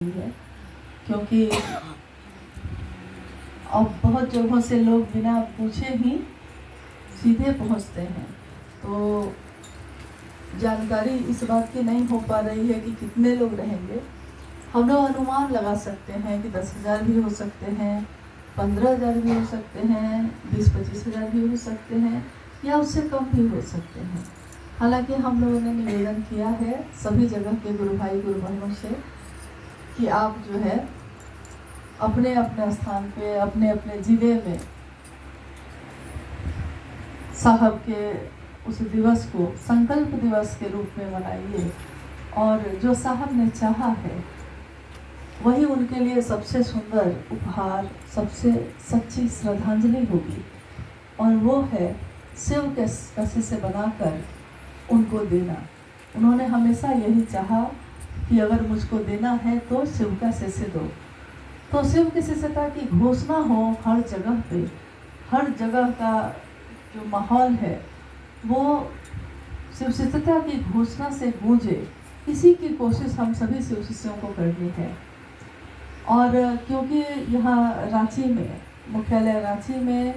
है, क्योंकि अब बहुत जगहों से लोग बिना पूछे ही सीधे पहुंचते हैं, तो जानकारी इस बात की नहीं हो पा रही है कि कितने लोग रहेंगे। हम लोग अनुमान लगा सकते हैं कि 10,000 भी हो सकते हैं, 15,000 भी हो सकते हैं, 20-25,000 भी हो सकते हैं, या उससे कम भी हो सकते हैं। हालांकि हम लोगों ने निवेदन किया है सभी जगह के गुरु भाई गुरु बहनों से कि आप जो है अपने अपने स्थान पे, अपने अपने ज़िले में साहब के उस दिवस को संकल्प दिवस के रूप में मनाइए, और जो साहब ने चाहा है वही उनके लिए सबसे सुंदर उपहार, सबसे सच्ची श्रद्धांजलि होगी, और वो है शिव के कसे से बनाकर उनको देना। उन्होंने हमेशा यही चाहा कि अगर मुझको देना है तो शिव का से दो। तो शिव की शिष्यता की घोषणा हो हर जगह पे, हर जगह का जो माहौल है वो शिव शिष्यता की घोषणा से गूंजे, इसी की कोशिश हम सभी शिव शिष्यों को करनी है। और क्योंकि यहाँ रांची में, मुख्यालय रांची में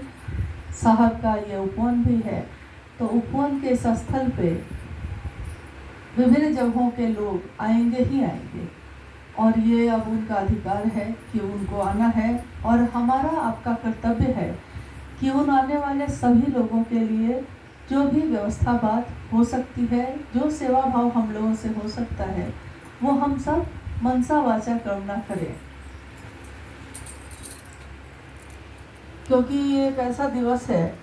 साहब का ये उपवन भी है, तो उपवन के इस स्थल पे विभिन्न जगहों के लोग आएंगे ही आएंगे, और ये अब उनका अधिकार है कि उनको आना है, और हमारा आपका कर्तव्य है कि उन आने वाले सभी लोगों के लिए जो भी व्यवस्था बात हो सकती है, जो सेवा भाव हम लोगों से हो सकता है, वो हम सब मनसा वाचा कर्मणा करें। क्योंकि ये एक ऐसा दिवस है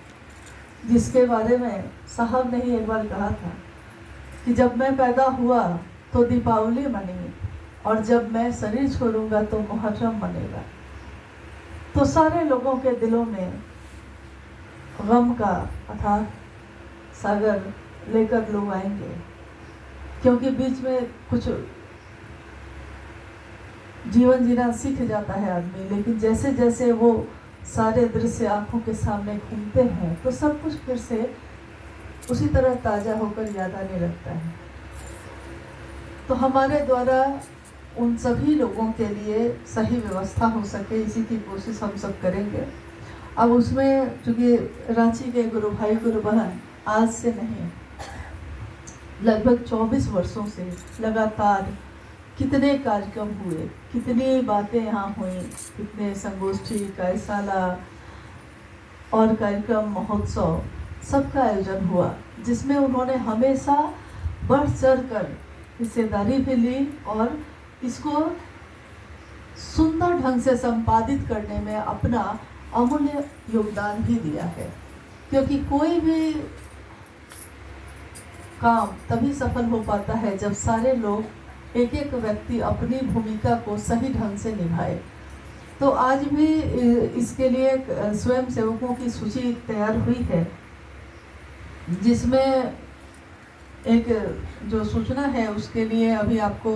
जिसके बारे में साहब ने ही एक बार कहा था कि जब मैं पैदा हुआ तो दीपावली मनी, और जब मैं शरीर छोड़ूंगा तो मुहर्रम मनेगा। तो सारे लोगों के दिलों में गम का अथाह सागर लेकर लोग आएंगे, क्योंकि बीच में कुछ जीवन जीना सीख जाता है आदमी, लेकिन जैसे जैसे वो सारे दृश्य आंखों के सामने घूमते हैं तो सब कुछ फिर से उसी तरह ताज़ा होकर याद आने लगता है। तो हमारे द्वारा उन सभी लोगों के लिए सही व्यवस्था हो सके, इसी की कोशिश हम सब करेंगे। अब उसमें चूँकि रांची के गुरु भाई गुरु बहन आज से नहीं, लगभग 24 वर्षों से लगातार कितने कार्यक्रम हुए, कितनी बातें यहाँ हुई, कितने संगोष्ठी, कार्यशाला और कार्यक्रम, महोत्सव, सबका आयोजन हुआ, जिसमें उन्होंने हमेशा बढ़ चढ़ कर हिस्सेदारी भी ली और इसको सुंदर ढंग से संपादित करने में अपना अमूल्य योगदान भी दिया है। क्योंकि कोई भी काम तभी सफल हो पाता है जब सारे लोग, एक एक व्यक्ति अपनी भूमिका को सही ढंग से निभाए। तो आज भी इसके लिए स्वयं सेवकों की सूची तैयार हुई है, जिसमें एक जो सूचना है उसके लिए अभी आपको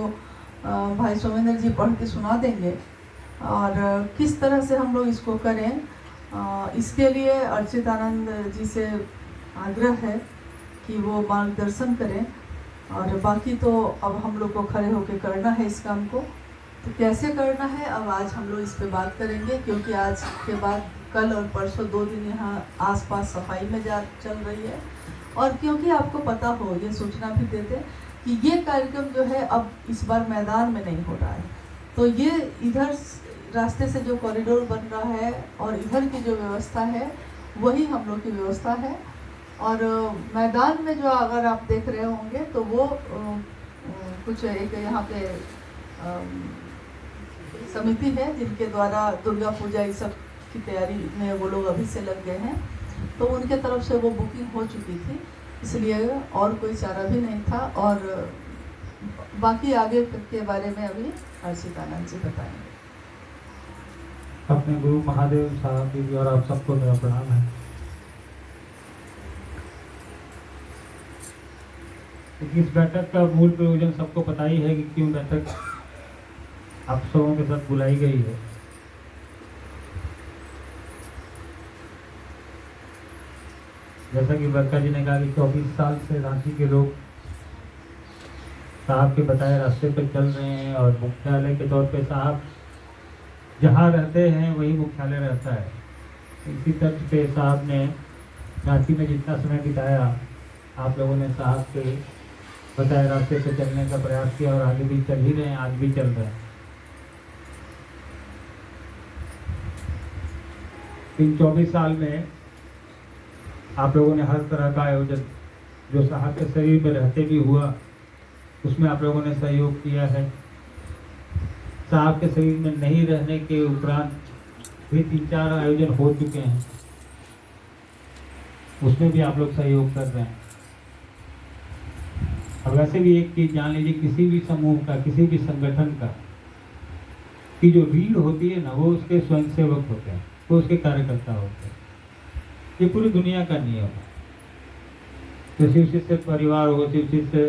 भाई सोमेंद्र जी पढ़ के सुना देंगे, और किस तरह से हम लोग इसको करें, इसके लिए अर्चित आनंद जी से आग्रह है कि वो मार्गदर्शन करें, और बाकी तो अब हम लोग को खड़े होकर करना है इस काम को। तो कैसे करना है अब आज हम लोग इस पे बात करेंगे, क्योंकि आज के बाद कल और परसों 2 दिन यहाँ आसपास सफाई में चल रही है, और क्योंकि आपको पता हो, ये सूचना भी देते कि ये कार्यक्रम जो है अब इस बार मैदान में नहीं हो रहा है, तो ये इधर रास्ते से जो कॉरिडोर बन रहा है और इधर की जो व्यवस्था है वही हम लोग की व्यवस्था है। और मैदान में जो अगर आप देख रहे होंगे तो वो कुछ एक यहाँ पे समिति है जिनके द्वारा दुर्गा पूजा इस सब की तैयारी में वो लोग अभी से लग गए हैं, तो उनके तरफ से वो बुकिंग हो चुकी थी, इसलिए और कोई चारा भी नहीं था। और बाकी आगे के बारे में अभी अर्चित आनंद जी बताएंगे। अपने गुरु महादेव साहब जी और आप सबको मेरा प्रणाम है। इस बैठक का मूल प्रयोजन सबको पता ही है कि क्यों बैठक आप सबों के साथ बुलाई गई है। जैसा कि बरका जी ने कहा कि 24 साल से रांची के लोग साहब के बताए रास्ते पर चल रहे हैं और मुख्यालय के तौर पे साहब जहाँ रहते हैं वही मुख्यालय रहता है। इसी तर्ज पे साहब ने रांची में जितना समय बिताया, आप लोगों ने साहब के बताए रास्ते पे चलने का प्रयास किया और आगे भी चल ही रहे हैं, आज भी चल रहे हैं। इन 24 साल में आप लोगों ने हर तरह का आयोजन जो साहब के शरीर में रहते भी हुआ, उसमें आप लोगों ने सहयोग किया है। साहब के शरीर में नहीं रहने के उपरांत भी 3-4 आयोजन हो चुके हैं, उसमें भी आप लोग सहयोग कर रहे हैं। और वैसे भी एक चीज जान लीजिए, किसी भी समूह का, किसी भी संगठन का की जो रीढ़ होती है ना, वो उसके स्वयंसेवक होते हैं, वो उसके कार्यकर्ता होते हैं। ये पूरी दुनिया का नियम है। किसी से परिवार हो, किसी से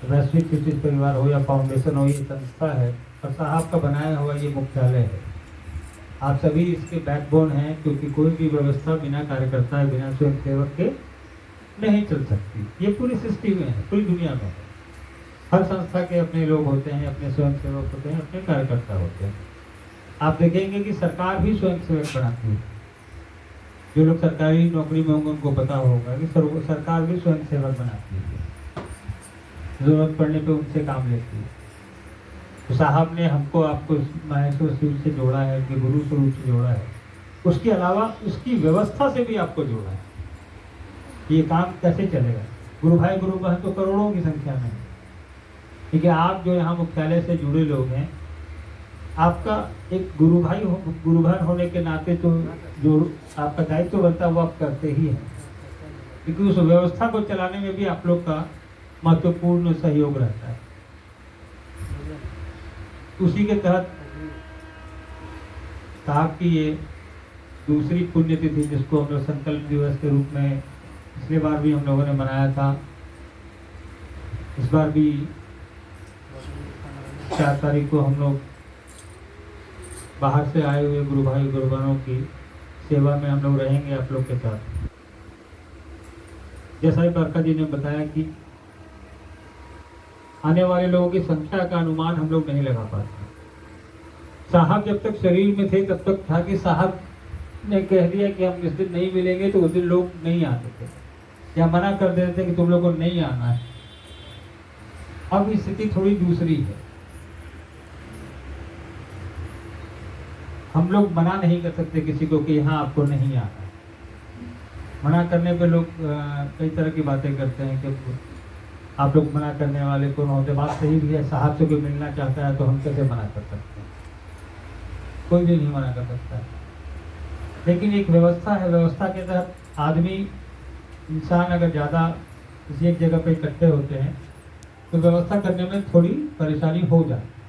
वैश्विक किसी परिवार हो या फाउंडेशन हो, ये संस्था है और साहब का बनाया हुआ ये मुख्यालय है। आप सभी इसके बैकबोन हैं, क्योंकि कोई भी व्यवस्था बिना कार्यकर्ता, बिना स्वयंसेवक के नहीं चल सकती। ये पूरी सृष्टि में है, पूरी दुनिया में है। हर संस्था के अपने लोग होते हैं, अपने स्वयंसेवक होते हैं, अपने कार्यकर्ता होते हैं। आप देखेंगे कि सरकार भी स्वयंसेवक बनाती है। जो लोग सरकारी नौकरी में होंगे उनको पता होगा कि सरकार भी स्वयंसेवक बनाती है, जरूरत पड़ने पे उनसे काम लेती है। तो साहब ने हमको आपको माहेश्वर शिव से जोड़ा है, कि गुरु स्वरूप से जोड़ा है, उसके अलावा उसकी व्यवस्था से भी आपको जोड़ा है। ये काम कैसे चलेगा? गुरु भाई गुरु बहन तो करोड़ों की संख्या में है, लेकिन आप जो यहाँ मुख्यालय से जुड़े लोग हैं, आपका एक गुरु बहन होने के नाते तो जो आपका दायित्व बनता है वो आप करते ही हैं, क्योंकि उस व्यवस्था को चलाने में भी आप लोग का महत्वपूर्ण सहयोग रहता है। उसी के तहत साहब की ये दूसरी पुण्यतिथि, जिसको हम लोग संकल्प दिवस के रूप में पिछले बार भी हम लोगों ने मनाया था, इस बार भी 4 तारीख को हम लोग बाहर से आए हुए गुरु भाई गुरु बहनों की सेवा में हम लोग रहेंगे आप लोग के साथ। जैसा ही बरका जी ने बताया कि आने वाले लोगों की संख्या का अनुमान हम लोग नहीं लगा पाते। साहब जब तक शरीर में थे तब तक था कि साहब ने कह दिया कि हम इस दिन नहीं मिलेंगे, तो उस दिन लोग नहीं आते थे या मना कर देते थे कि तुम लोगों को नहीं आना है। अब स्थिति थोड़ी दूसरी है। हम लोग मना नहीं कर सकते किसी को कि यहाँ आपको नहीं आना है। मना करने पे लोग कई तरह की बातें करते हैं कि आप लोग मना करने वाले कौन होते। बात सही भी है, साहब से कोई मिलना चाहता है तो हम कैसे मना कर सकते हैं? कोई भी नहीं मना कर सकता है। लेकिन एक व्यवस्था है, व्यवस्था के तहत आदमी, इंसान अगर ज़्यादा किसी एक जगह पे इकट्ठे होते हैं तो व्यवस्था करने में थोड़ी परेशानी हो जाती है।